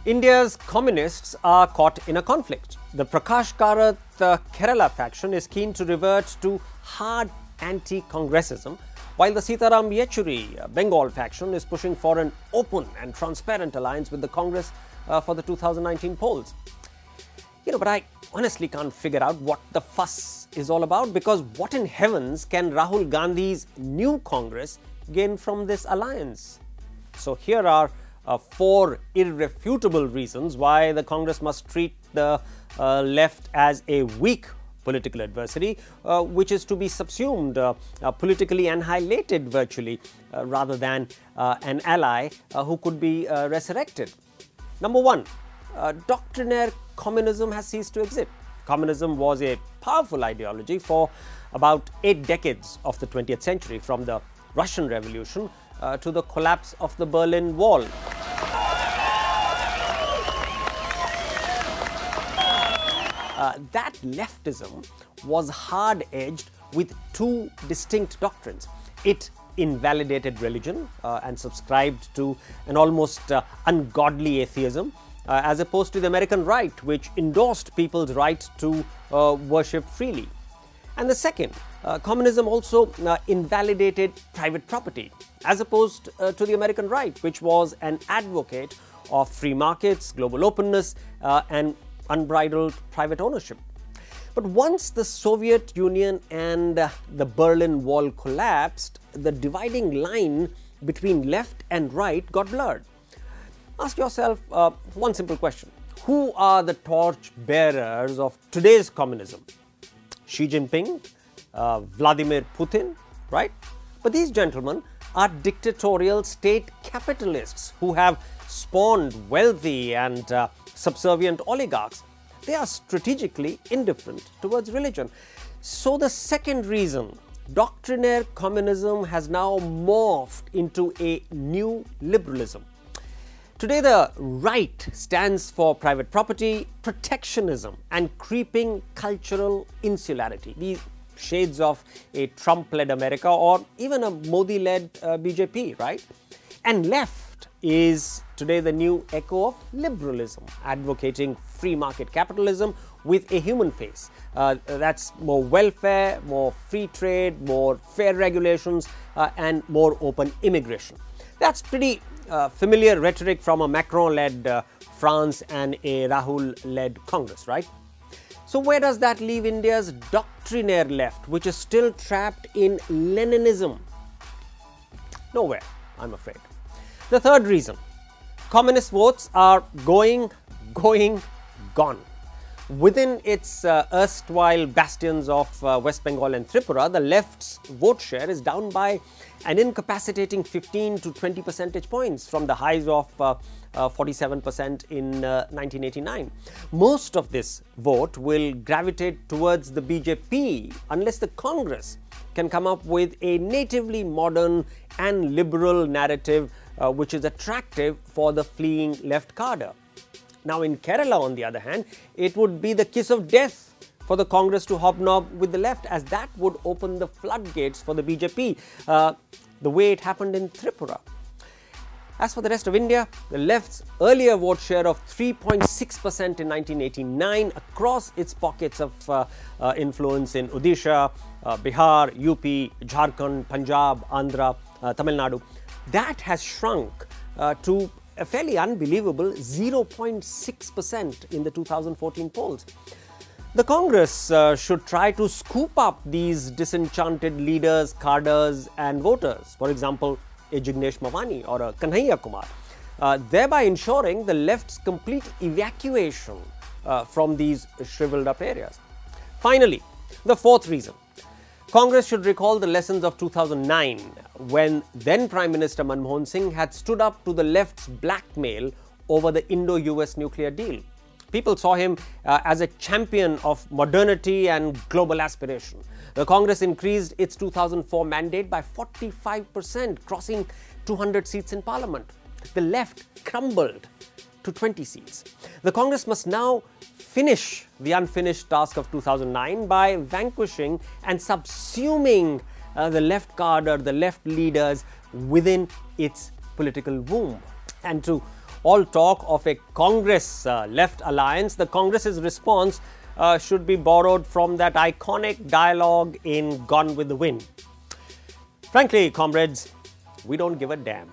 India's communists are caught in a conflict. The Prakash Karat Kerala faction is keen to revert to hard anti-Congressism, while the Sitaram Yechuri Bengal faction is pushing for an open and transparent alliance with the Congress for the 2019 polls. But I honestly can't figure out what the fuss is all about, because what in heavens can Rahul Gandhi's new Congress gain from this alliance? So here are 4 irrefutable reasons why the Congress must treat the left as a weak political adversary, which is to be subsumed, politically annihilated virtually, rather than an ally who could be resurrected. Number 1, doctrinaire communism has ceased to exist. Communism was a powerful ideology for about 8 decades of the 20th century, from the Russian Revolution to the collapse of the Berlin Wall. That leftism was hard-edged with 2 distinct doctrines. It invalidated religion and subscribed to an almost ungodly atheism, as opposed to the American right, which endorsed people's right to worship freely. And the second, communism also invalidated private property, as opposed to the American right, which was an advocate of free markets, global openness, and unbridled private ownership. But once the Soviet Union and the Berlin Wall collapsed, the dividing line between left and right got blurred. Ask yourself one simple question. Who are the torch bearers of today's communism? Xi Jinping, Vladimir Putin, right? But these gentlemen are dictatorial state capitalists who have spawned wealthy and subservient oligarchs. They are strategically indifferent towards religion. So the second reason, doctrinaire communism has now morphed into a new liberalism. Today, the right stands for private property, protectionism, and creeping cultural insularity. These shades of a Trump-led America or even a Modi-led BJP, right? And left is today the new echo of liberalism, advocating free market capitalism with a human face. That's more welfare, more free trade, more fair regulations, and more open immigration. That's pretty familiar rhetoric from a Macron-led France and a Rahul-led Congress, right? So where does that leave India's doctrinaire left, which is still trapped in Leninism? Nowhere, I'm afraid. The third reason, communist votes are gone. Within its erstwhile bastions of West Bengal and Tripura, the left's vote share is down by an incapacitating 15 to 20 percentage points from the highs of 47% in 1989. Most of this vote will gravitate towards the BJP unless the Congress can come up with a natively modern and liberal narrative which is attractive for the fleeing left cadre. Now in Kerala, on the other hand, it would be the kiss of death for the Congress to hobnob with the left, as that would open the floodgates for the BJP, the way it happened in Tripura. As for the rest of India, the left's earlier vote share of 3.6% in 1989 across its pockets of influence in Odisha, Bihar, UP, Jharkhand, Punjab, Andhra, Tamil Nadu, that has shrunk to a fairly unbelievable 0.6% in the 2014 polls. The Congress should try to scoop up these disenchanted leaders, cadres and voters, for example, a Jignesh Mavani or a Kanhaiya Kumar, thereby ensuring the left's complete evacuation from these shriveled up areas. Finally, the fourth reason, Congress should recall the lessons of 2009, when then Prime Minister Manmohan Singh had stood up to the left's blackmail over the Indo-US nuclear deal. People saw him as a champion of modernity and global aspiration. The Congress increased its 2004 mandate by 45%, crossing 200 seats in Parliament. The left crumbled to 20 seats. The Congress must now finish the unfinished task of 2009 by vanquishing and subsuming the left cadre, the left leaders within its political womb. And to all talk of a Congress left alliance, the Congress's response should be borrowed from that iconic dialogue in Gone with the Wind. Frankly, comrades, we don't give a damn.